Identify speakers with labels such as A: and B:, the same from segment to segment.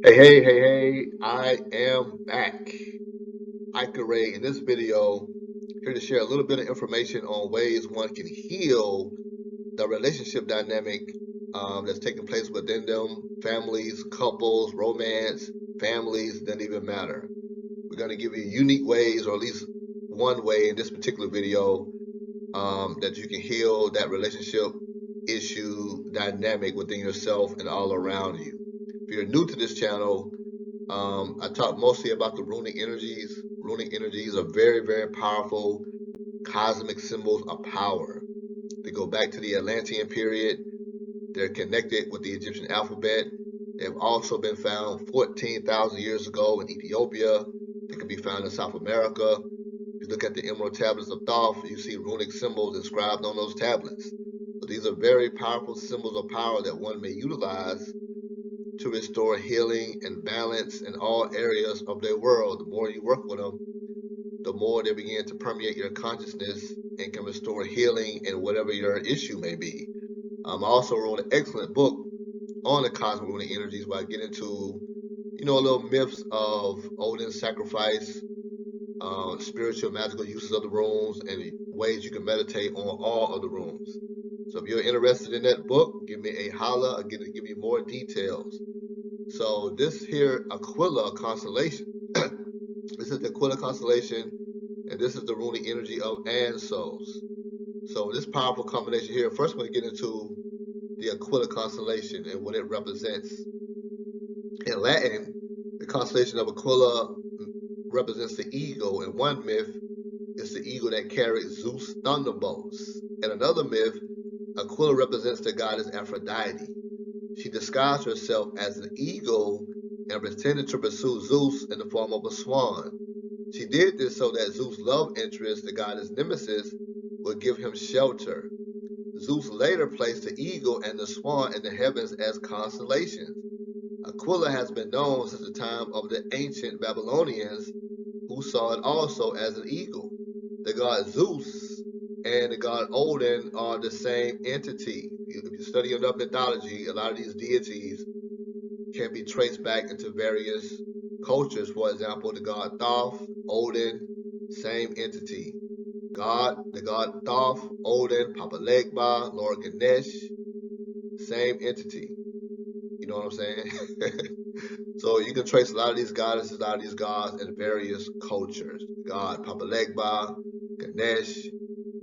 A: Hey, I am back. Ickiruy in this video, here to share a little bit of information on ways one can heal the relationship dynamic that's taking place within them, families, couples, romance, families, doesn't even matter. We're going to give you unique ways, or at least one way in this particular video, that you can heal that relationship issue dynamic within yourself and all around you. If you're new to this channel, I talk mostly about the runic energies. Runic energies are very, very powerful cosmic symbols of power. They go back to the Atlantean period. They're connected with the Egyptian alphabet. They've also been found 14,000 years ago in Ethiopia. They can be found in South America. If you look at the Emerald Tablets of Thoth, you see runic symbols inscribed on those tablets. So these are very powerful symbols of power that one may utilize to restore healing and balance in all areas of their world. The more you work with them, the more they begin to permeate your consciousness and can restore healing in whatever your issue may be. I also wrote an excellent book on the cosmic runic energies where I get into, little myths of Odin's sacrifice, spiritual magical uses of the runes, and ways you can meditate on all of the runes. So if you're interested in that book, give me a holla. I'll give you more details. So this here Aquila constellation, this is the Aquila constellation, and this is the runic energy of Ansuz. So this powerful combination here, first we're going to get into the Aquila constellation and what it represents. In Latin, the constellation of Aquila represents the eagle. In one myth, it's the eagle that carried Zeus' thunderbolts. In another myth, Aquila represents the goddess Aphrodite. She disguised herself as an eagle and pretended to pursue Zeus in the form of a swan. She did this so that Zeus' love interest, the goddess Nemesis, would give him shelter. Zeus later placed the eagle and the swan in the heavens as constellations. Aquila has been known since the time of the ancient Babylonians, who saw it also as an eagle. The god Zeus and the god Odin are the same entity. If you study enough mythology, a lot of these deities can be traced back into various cultures. For example, the god Thoth, Odin, same entity. The god Thoth, Odin, Papa Legba, Lord Ganesh, same entity. You know what I'm saying? So you can trace a lot of these goddesses, a lot of these gods in various cultures. God Papa Legba, Ganesh,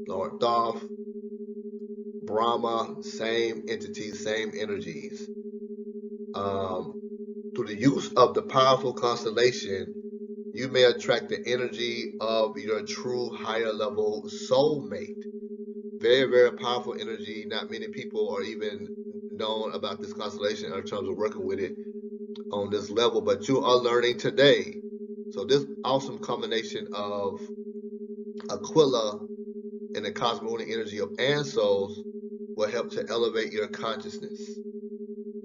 A: Lord Thoth, Brahma, same entities, same energies. Through the use of the powerful constellation, you may attract the energy of your true higher level soulmate. Very, very powerful energy. Not many people are even known about this constellation in terms of working with it on this level, but you are learning today. So this awesome combination of Aquila and the cosmic energy of Ansuz will help to elevate your consciousness.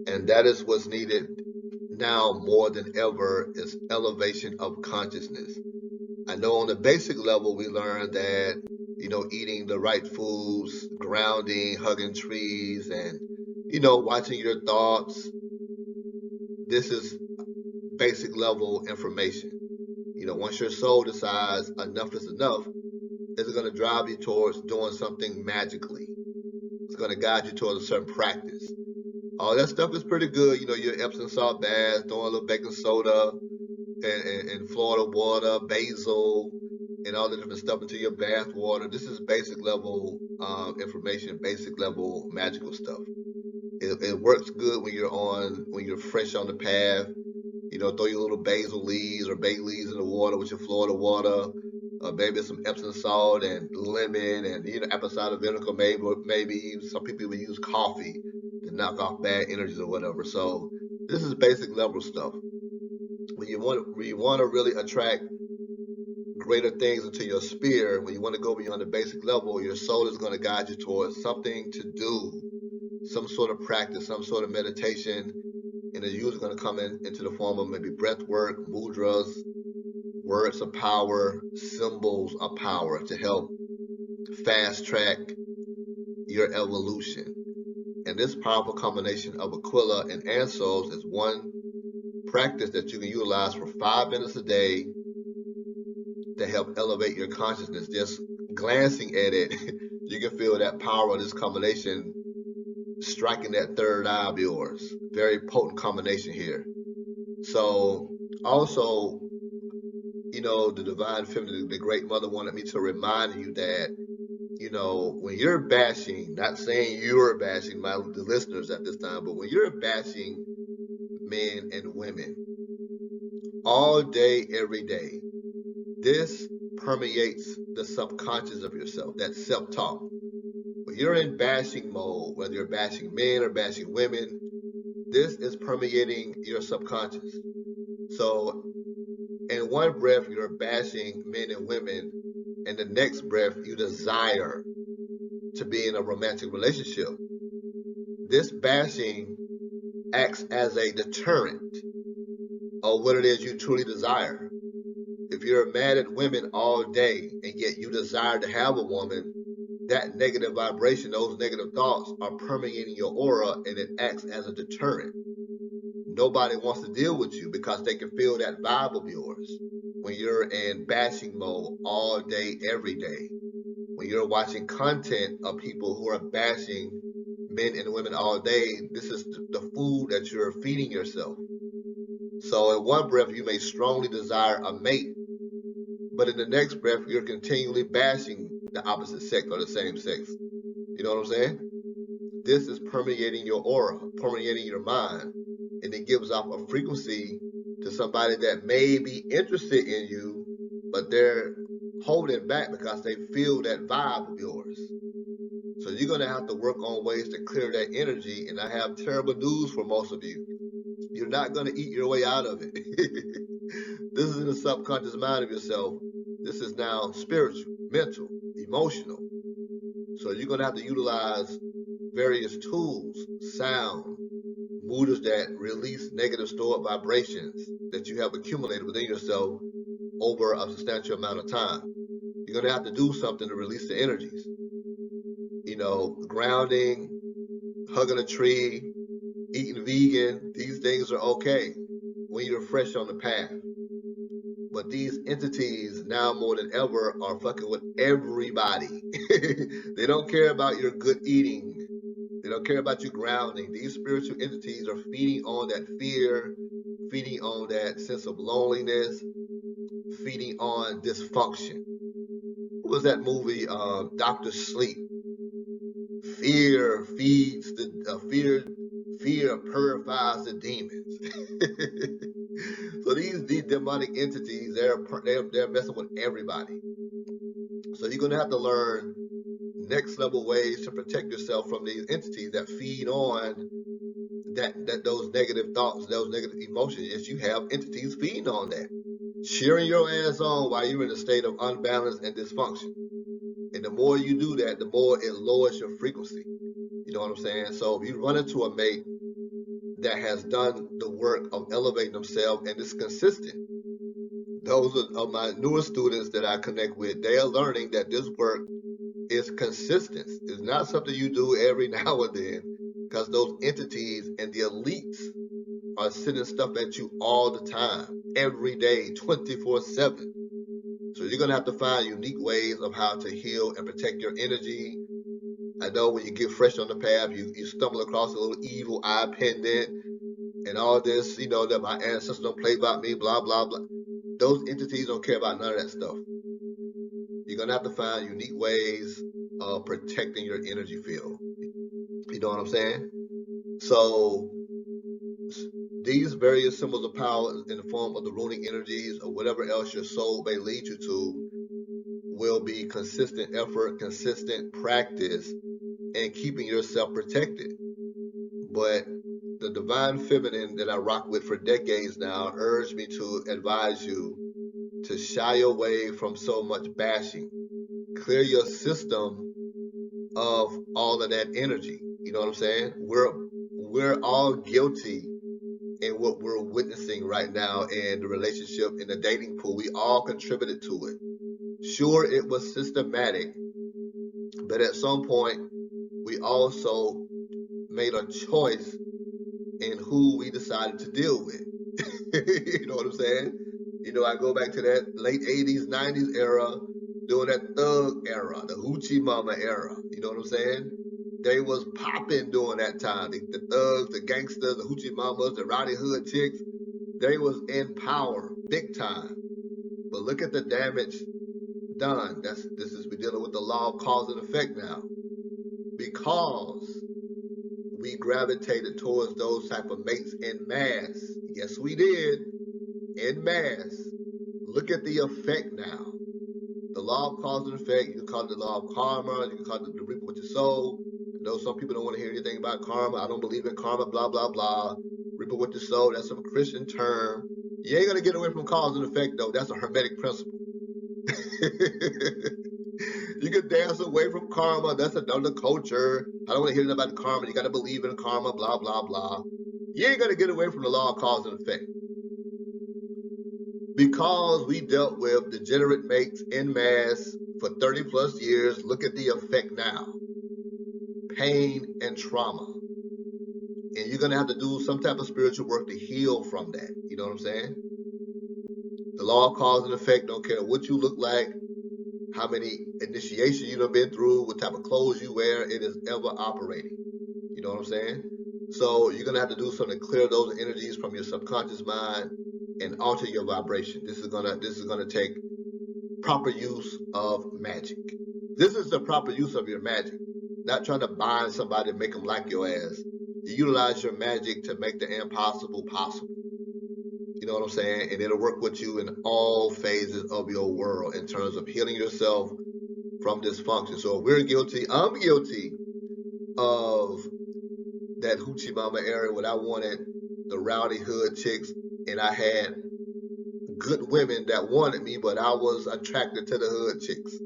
A: And that is what's needed now more than ever, is elevation of consciousness. I know on the basic level we learned that, eating the right foods, grounding, hugging trees, and, watching your thoughts. This is basic level information. Once your soul decides enough is enough, it's going to drive you towards doing something magically. It's going to guide you towards a certain practice. All that stuff is pretty good. Your Epsom salt baths, throwing a little baking soda and Florida water, basil, and all the different stuff into your bath water. This is basic level information, basic level magical stuff. It works good when you're fresh on the path. Throw your little basil leaves or bay leaves in the water with your Florida water. Maybe some Epsom salt and lemon and apple cider vinegar. Maybe some people will use coffee to knock off bad energies or whatever. So this is basic level stuff. When you want to really attract greater things into your sphere, when you want to go beyond the basic level, your soul is going to guide you towards something to do, some sort of practice, some sort of meditation, and it's usually going to come into the form of maybe breath work, mudras, words of power, symbols of power to help fast track your evolution. And this powerful combination of Aquila and Ansuz is one practice that you can utilize for 5 minutes a day to help elevate your consciousness. Just glancing at it, you can feel that power of this combination striking that third eye of yours. Very potent combination here. So also, you know, the divine feminine, the great mother wanted me to remind you that, you know, when you're bashing, not saying you're bashing the listeners at this time, but when you're bashing men and women all day, every day, this permeates the subconscious of yourself, that self-talk. When you're in bashing mode, whether you're bashing men or bashing women, this is permeating your subconscious. So in one breath, you're bashing men and women, and the next breath, you desire to be in a romantic relationship. This bashing acts as a deterrent of what it is you truly desire. If you're mad at women all day and yet you desire to have a woman, that negative vibration, those negative thoughts are permeating your aura, and it acts as a deterrent. Nobody wants to deal with you because they can feel that vibe of yours when you're in bashing mode all day, every day. When you're watching content of people who are bashing men and women all day, this is the food that you're feeding yourself. So in one breath, you may strongly desire a mate, but in the next breath, you're continually bashing the opposite sex or the same sex. You know what I'm saying? This is permeating your aura, permeating your mind, and it gives off a frequency to somebody that may be interested in you, but they're holding back because they feel that vibe of yours. So you're going to have to work on ways to clear that energy, and I have terrible news for most of you. You're not going to eat your way out of it. This is in the subconscious mind of yourself. This is now spiritual, mental, emotional. So you're going to have to utilize various tools, sound, mudras that release negative stored vibrations that you have accumulated within yourself over a substantial amount of time. You're going to have to do something to release the energies. You know, grounding, hugging a tree, eating vegan, these things are okay when you're fresh on the path. But these entities now more than ever are fucking with everybody. They don't care about your good eating. They don't care about you grounding. These spiritual entities are feeding on that fear, feeding on that sense of loneliness, feeding on dysfunction. What was that movie, Dr. Sleep? Fear feeds the fear purifies the demons. So these demonic entities, they're messing with everybody. So you're gonna have to learn next level ways to protect yourself from these entities that feed on that those negative thoughts, those negative emotions. Yes, you have entities feeding on that, cheering your ass on while you're in a state of unbalance and dysfunction. And the more you do that, the more it lowers your frequency. You know what I'm saying? So if you run into a mate that has done the work of elevating themselves and is consistent, those of my newer students that I connect with, they are learning that this work is consistent. It's not something you do every now and then, because those entities and the elites are sending stuff at you all the time, every day, 24/7. So you're going to have to find unique ways of how to heal and protect your energy. I know when you get fresh on the path, you stumble across a little evil eye pendant and all this, you know, that my ancestors don't play about me, blah, blah, blah. Those entities don't care about none of that stuff. You're going to have to find unique ways of protecting your energy field. You know what I'm saying? So these various symbols of power in the form of the runic energies or whatever else your soul may lead you to will be consistent effort, consistent practice, and keeping yourself protected. But the divine feminine that I rock with for decades now urged me to advise you to shy away from so much bashing. Clear your system of all of that energy. You know what I'm saying? We're all guilty in what we're witnessing right now in the relationship, in the dating pool. We all contributed to it. Sure, it was systematic, but at some point, we also made a choice in who we decided to deal with. You know what I'm saying? You know, I go back to that late 80s, 90s era, doing that thug era, the hoochie mama era. You know what I'm saying? They was popping during that time. The thugs, the gangsters, the hoochie mamas, the rowdy hood chicks, they was in power, big time. But look at the damage done. We're dealing with the law of cause and effect now. Because we gravitated towards those type of mates in mass. Yes, we did. In mass. Look at the effect now. The law of cause and effect, you can call it the law of karma, you can call it the reap what you sow. I know some people don't want to hear anything about karma. I don't believe in karma, blah, blah, blah. Reap what you sow, that's a Christian term. You ain't going to get away from cause and effect, though. That's a hermetic principle. You can dance away from karma. That's another culture. I don't want to hear about karma. You got to believe in karma, blah, blah, blah. You ain't going to get away from the law of cause and effect. Because we dealt with degenerate mates in mass for 30 plus years, look at the effect now. Pain and trauma. And you're going to have to do some type of spiritual work to heal from that. You know what I'm saying? The law of cause and effect, don't care what you look like, how many initiations you've been through, what type of clothes you wear, it is ever operating. You know what I'm saying? So you're going to have to do something to clear those energies from your subconscious mind and alter your vibration. This is gonna take proper use of magic. This is the proper use of your magic. Not trying to bind somebody and make them like your ass. You utilize your magic to make the impossible possible. You know what I'm saying? And it'll work with you in all phases of your world in terms of healing yourself from dysfunction. So if we're guilty, I'm guilty of that hoochie mama era when I wanted the rowdy hood chicks and I had good women that wanted me, but I was attracted to the hood chicks.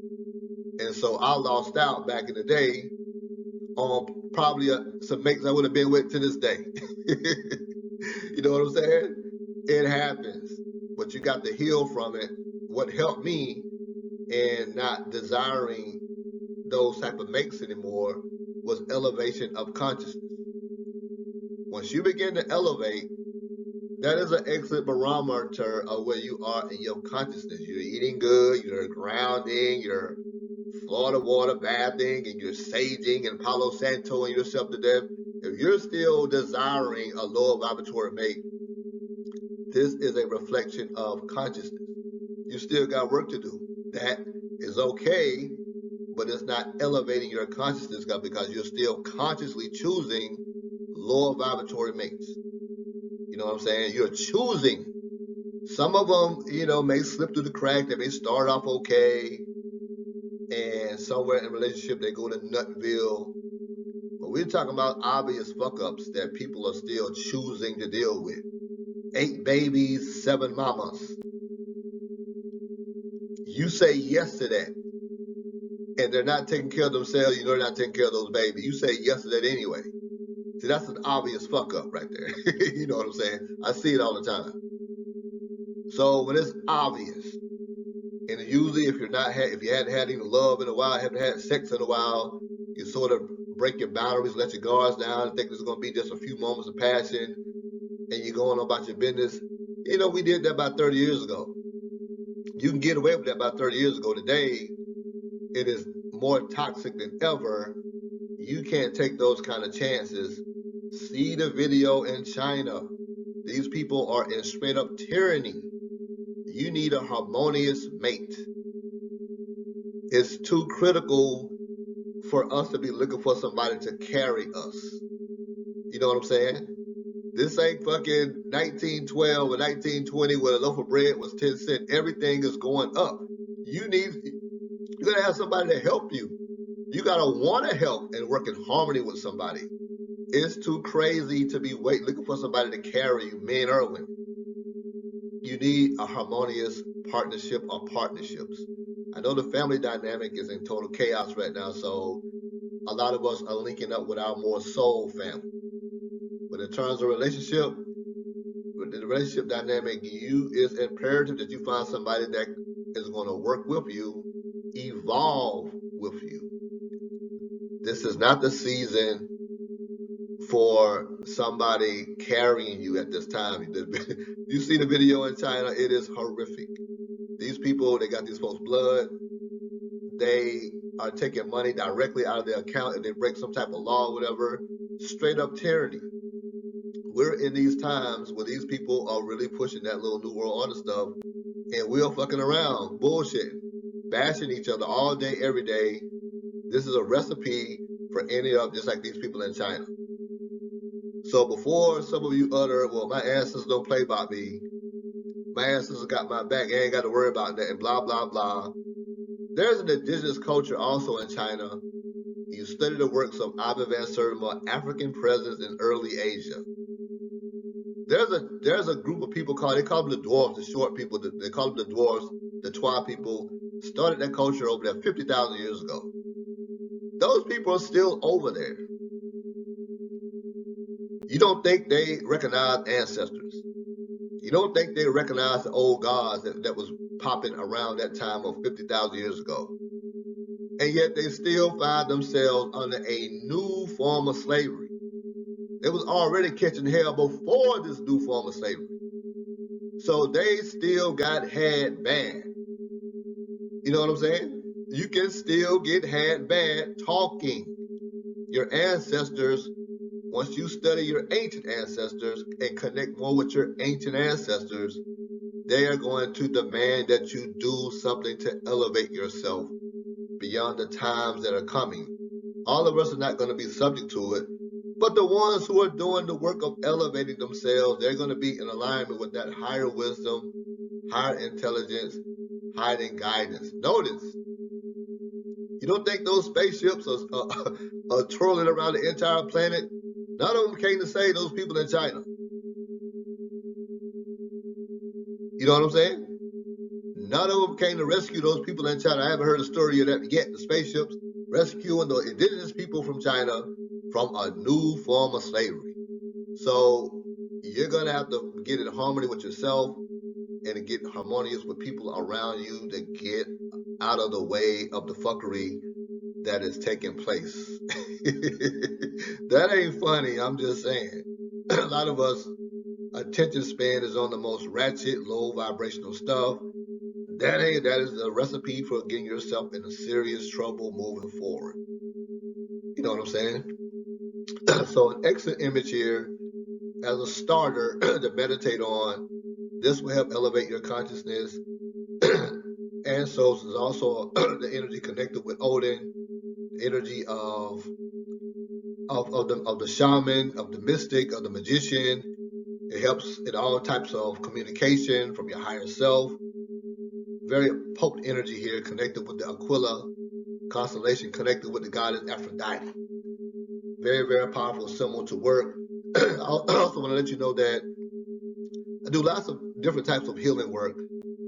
A: And so I lost out back in the day on probably some mates I would have been with to this day. You know what I'm saying? It happens, but you got to heal from it. What helped me in not desiring those type of mates anymore was elevation of consciousness. Once you begin to elevate, that is an exit barometer of where you are in your consciousness. You're eating good, you're grounding, you're Florida water bathing, and you're saging and Palo Santoing yourself to death. If you're still desiring a lower vibratory mate, this is a reflection of consciousness. You still got work to do. That is okay, but it's not elevating your consciousness because you're still consciously choosing lower vibratory mates. You know what I'm saying? You're choosing. Some of them, may slip through the crack. They may start off okay, and somewhere in a relationship they go to Nutville. But we're talking about obvious fuck-ups that people are still choosing to deal with. 8 babies, 7 mamas. You say yes to that, and they're not taking care of themselves. They're not taking care of those babies. You say yes to that anyway. See, that's an obvious fuck-up right there. You know what I'm saying? I see it all the time. So when it's obvious, and usually if you hadn't had any love in a while, haven't had sex in a while, you sort of break your boundaries, let your guards down, and think there's going to be just a few moments of passion, and you're going on about your business. We did that about 30 years ago. You can get away with that about 30 years ago. Today, it is more toxic than ever. You can't take those kind of chances. See the video in China. These people are in straight up tyranny. You need a harmonious mate. It's too critical for us to be looking for somebody to carry us. You know what I'm saying? This ain't fucking 1912 or 1920 where a loaf of bread was 10 cents. Everything is going up. You gotta have somebody to help you. You gotta want to help and work in harmony with somebody. It's too crazy to be looking for somebody to carry you, men or women. You need a harmonious partnership or partnerships. I know the family dynamic is in total chaos right now, so a lot of us are linking up with our more soul family. But in terms of relationship, with the relationship dynamic, it's imperative that you find somebody that is going to work with you, evolve with you. This is not the season for somebody carrying you at this time. You see the video in China, it is horrific. These people, they got these folks' blood. They are taking money directly out of their account if they break some type of law or whatever. Straight up tyranny. We're in these times where these people are really pushing that little New World Order stuff, and we're fucking around, bullshitting, bashing each other all day, every day. This is a recipe for ending up just like these people in China. So before some of you utter, well, my ancestors don't play by me, my ancestors got my back, I ain't got to worry about that, and blah, blah, blah. There's an indigenous culture also in China. You study the works of Abba Van Sertima, African presence in early Asia. There's a group of people they call them the dwarves, the short people, they call them the dwarves, the Twa people, started that culture over there 50,000 years ago. Those people are still over there. You don't think they recognize ancestors. You don't think they recognize the old gods that was popping around that time of 50,000 years ago. And yet they still find themselves under a new form of slavery. They was already catching hell before this new form of slavery. So they still got had bad. You know what I'm saying? You can still get had bad talking. Your ancestors, once you study your ancient ancestors and connect more with your ancient ancestors, they are going to demand that you do something to elevate yourself beyond the times that are coming. All of us are not going to be subject to it, but the ones who are doing the work of elevating themselves, they're going to be in alignment with that higher wisdom, higher intelligence, higher guidance. Notice, you don't think those spaceships are twirling around the entire planet? None of them came to save those people in China. You know what I'm saying? None of them came to rescue those people in China. I haven't heard a story of that yet. The spaceships rescuing the indigenous people from China from a new form of slavery. So you're going to have to get in harmony with yourself and to get harmonious with people around you to get out of the way of the fuckery that is taking place. That ain't funny, I'm just saying. A lot of us, attention span is on the most ratchet, low vibrational stuff. That is a recipe for getting yourself into serious trouble moving forward. You know what I'm saying? So an excellent image here as a starter to meditate on. This will help elevate your consciousness. And so is also the energy connected with Odin, the energy of the shaman, of the mystic, of the magician. It helps in all types of communication from your higher self. Very potent energy here, connected with the Aquila constellation, connected with the goddess Aphrodite. Very, very powerful symbol to work. I also want to let you know that I do lots of different types of healing work,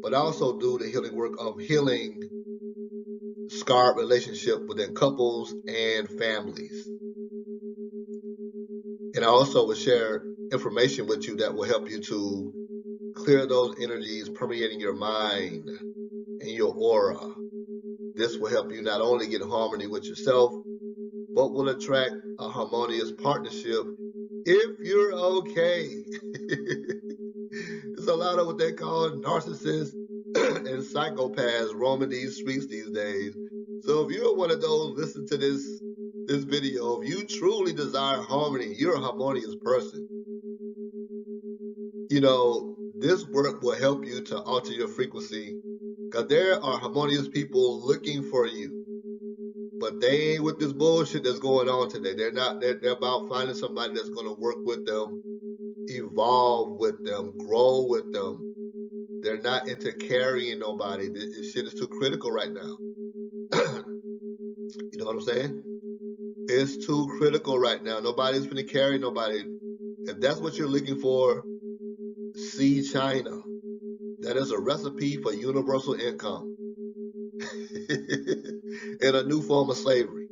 A: but I also do the healing work of healing scarred relationship within couples and families. And I also will share information with you that will help you to clear those energies permeating your mind and your aura. This will help you not only get in harmony with yourself, but will attract a harmonious partnership if you're okay. There's a lot of what they call narcissists and psychopaths roaming these streets these days. So if you're one of those, listen to this video. If you truly desire harmony, you're a harmonious person. You know, this work will help you to alter your frequency, because there are harmonious people looking for you. But they ain't with this bullshit that's going on today. They're about finding somebody that's going to work with them, evolve with them, grow with them. They're not into carrying nobody. This shit is too critical right now. You know what I'm saying? It's too critical right now. Nobody's going to carry nobody. If that's what you're looking for, see China. That is a recipe for universal income. In a new form of slavery.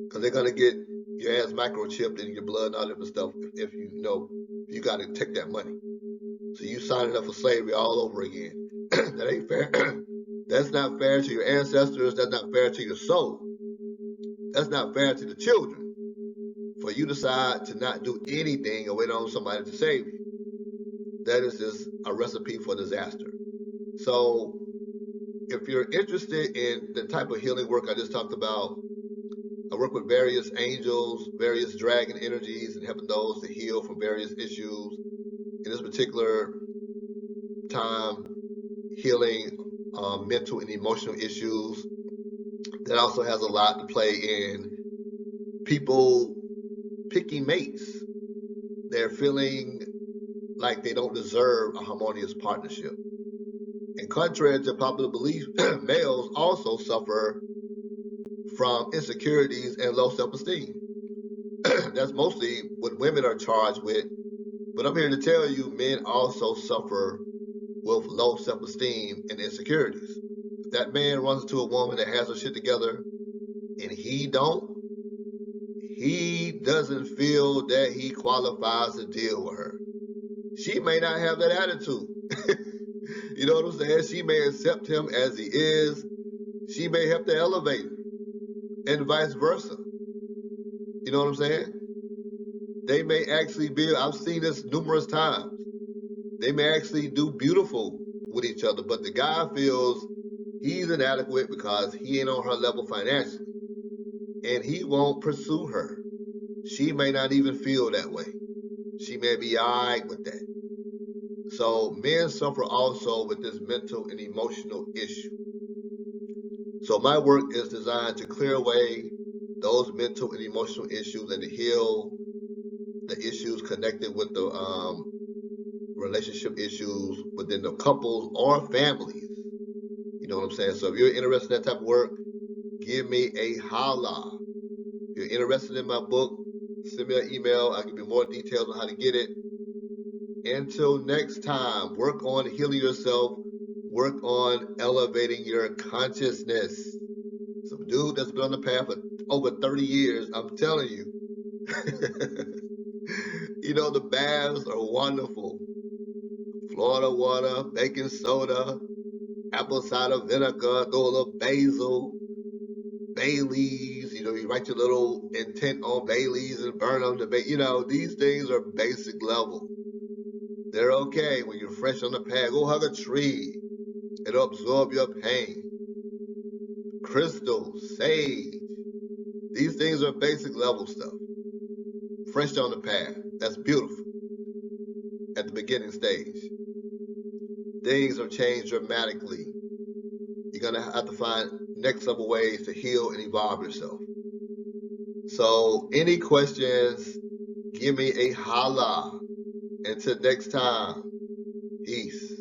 A: Because they're going to get your ass microchipped and your blood and all that stuff if you got to take that money. So you signing up for slavery all over again. That ain't fair. That's not fair to your ancestors. That's not fair to your soul. That's not fair to the children. for you to decide to not do anything or wait on somebody to save you. That is just a recipe for disaster. So if you're interested in the type of healing work I just talked about, I work with various angels, various dragon energies, and helping those to heal from various issues. In this particular time, healing mental and emotional issues. That also has a lot to play in people picking mates. They're feeling like they don't deserve a harmonious partnership. And contrary to popular belief, males also suffer from insecurities and low self-esteem. That's mostly what women are charged with. But I'm here to tell you, men also suffer with low self-esteem and insecurities. If that man runs into a woman that has her shit together and he doesn't feel that he qualifies to deal with her. She may not have that attitude. You know what I'm saying? She may accept him as he is. She may have to elevate him, and vice versa. You know what I'm saying? They may actually be, I've seen this numerous times. They may actually do beautiful with each other, but the guy feels he's inadequate because he ain't on her level financially. And he won't pursue her. She may not even feel that way. She may be all right with that. So men suffer also with this mental and emotional issue. So my work is designed to clear away those mental and emotional issues and to heal the issues connected with the relationship issues within the couples or families. You know what I'm saying? So if you're interested in that type of work, give me a holla. If you're interested in my book, send me an email. I'll give you more details on how to get it. Until next time, work on healing yourself. Work on elevating your consciousness. Some dude that's been on the path for over 30 years, I'm telling you. You know, the baths are wonderful. Florida water, baking soda, apple cider vinegar, throw a little basil, Baileys. You know, you write your little intent on Baileys and burn them to you know, these things are basic level. They're okay when you're fresh on the pad. Go hug a tree. It'll absorb your pain. Crystals, sage. These things are basic level stuff. Fresh on the pad. That's beautiful. At the beginning stage. Things have changed dramatically. You're going to have to find next level ways to heal and evolve yourself. So, any questions, give me a holla. Until next time, peace.